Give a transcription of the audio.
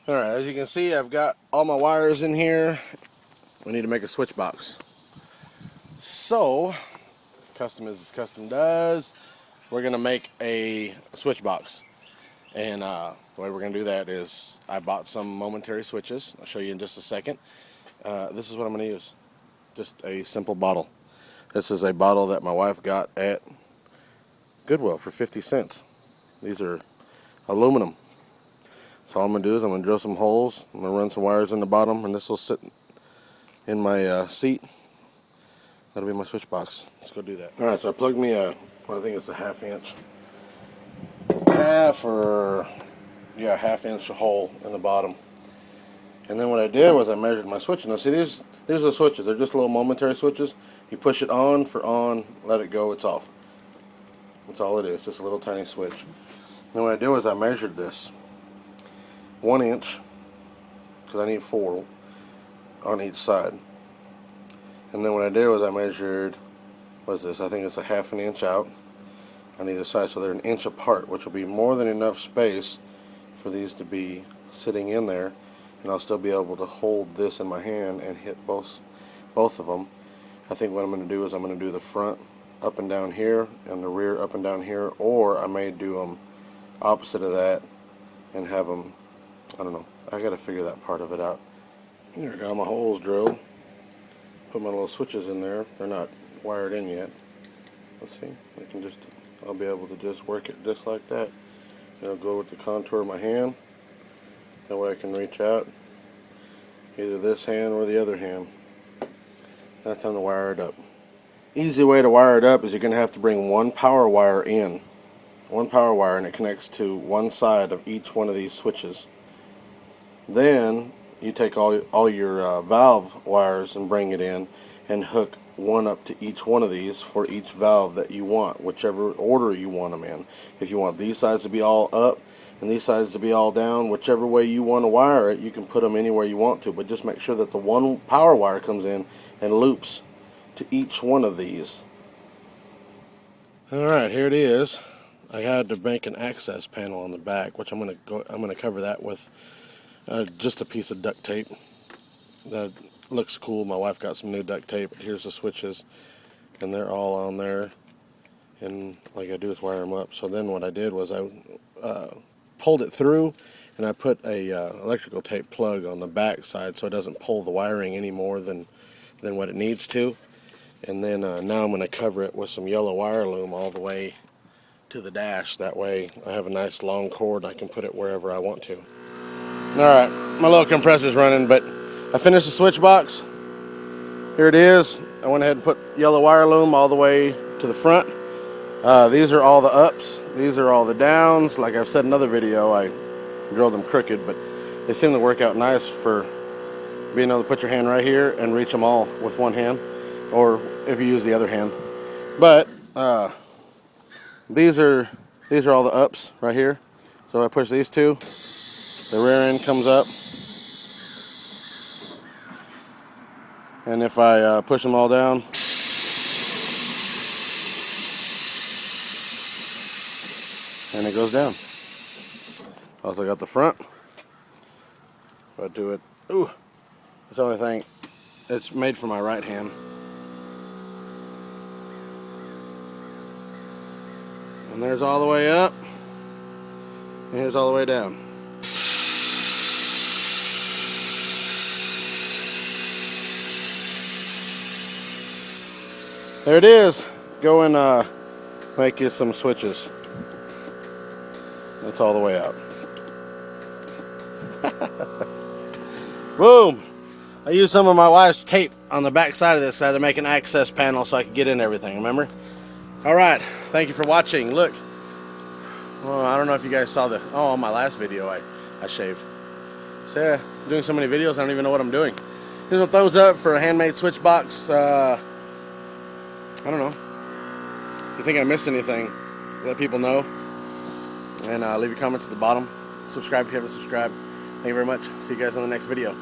Alright, as you can see, I've got all my wires in here. We need to make a switch box. So, custom as custom does, we're going to make a switch box. And the way we're going to do that is I bought some momentary switches. I'll show you in just a second. This is what I'm going to use. Just a simple bottle. This is a bottle that my wife got at Goodwill for 50 cents. These are aluminum. So all I'm going to do is I'm going to drill some holes. I'm going to run some wires in the bottom, and this will sit in my seat. That'll be my switch box. Let's go do that. Alright, so I plugged me I think it's a half inch hole in the bottom. And then what I did was I measured my switches. Now see, these are the switches. They're just little momentary switches. You push it on for on, let it go, it's off. That's all it is, just a little tiny switch. And what I did was I measured this 1 inch, because I need 4 on each side. And then what I did was I measured, what's this? I think it's a ½ inch out on either side, so they're 1 inch apart, which will be more than enough space for these to be sitting in there, and I'll still be able to hold this in my hand and hit both of them. I think what I'm going to do is I'm going to do the front up and down here and the rear up and down here, or I may do them opposite of that and have them, I don't know, I got to figure that part of it out. Here, I got my holes drilled. Put my little switches in there. They're not wired in yet. Let's see. I'll be able to just work it just like that. It'll go with the contour of my hand. That way I can reach out either this hand or the other hand. Now it's time to wire it up. Easy way to wire it up is you're going to have to bring one power wire in. One power wire, and it connects to one side of each one of these switches. Then you take all your valve wires and bring it in and hook one up to each one of these for each valve that you want, whichever order you want them in. If you want these sides to be all up and these sides to be all down, whichever way you want to wire it, you can put them anywhere you want to, but just make sure that the one power wire comes in and loops to each one of these. Alright, here it is. I had to make an access panel on the back, which I'm going to cover that with just a piece of duct tape. That looks cool. My wife got some new duct tape. Here's the switches, and they're all on there. And all I gotta do is wire them up. So then what I did was I pulled it through, and I put a electrical tape plug on the back side so it doesn't pull the wiring any more than what it needs to. And then now I'm going to cover it with some yellow wire loom all the way to the dash. That way I have a nice long cord. I can put it wherever I want to. Alright, my little compressor's running, but I finished the switch box. Here it is. I went ahead and put yellow wire loom all the way to the front. These are all the ups. These are all the downs. Like I've said in another video, I drilled them crooked, but they seem to work out nice for being able to put your hand right here and reach them all with one hand, or if you use the other hand. But these are all the ups right here. So I push these two. The rear end comes up, and if I push them all down, and it goes down. Also got the front. If I do it, that's the only thing. It's made for my right hand. And there's all the way up, and here's all the way down. There it is. Go and make you some switches. That's all the way out. Boom! I used some of my wife's tape on the back side of this to make an access panel so I could get in everything, remember? Alright, thank you for watching. Look. Well, I don't know if you guys saw on my last video I shaved. So yeah, I'm doing so many videos I don't even know what I'm doing. Here's a thumbs up for a handmade switch box. I don't know. If you think I missed anything, let people know. And leave your comments at the bottom. Subscribe if you haven't subscribed. Thank you very much. See you guys on the next video.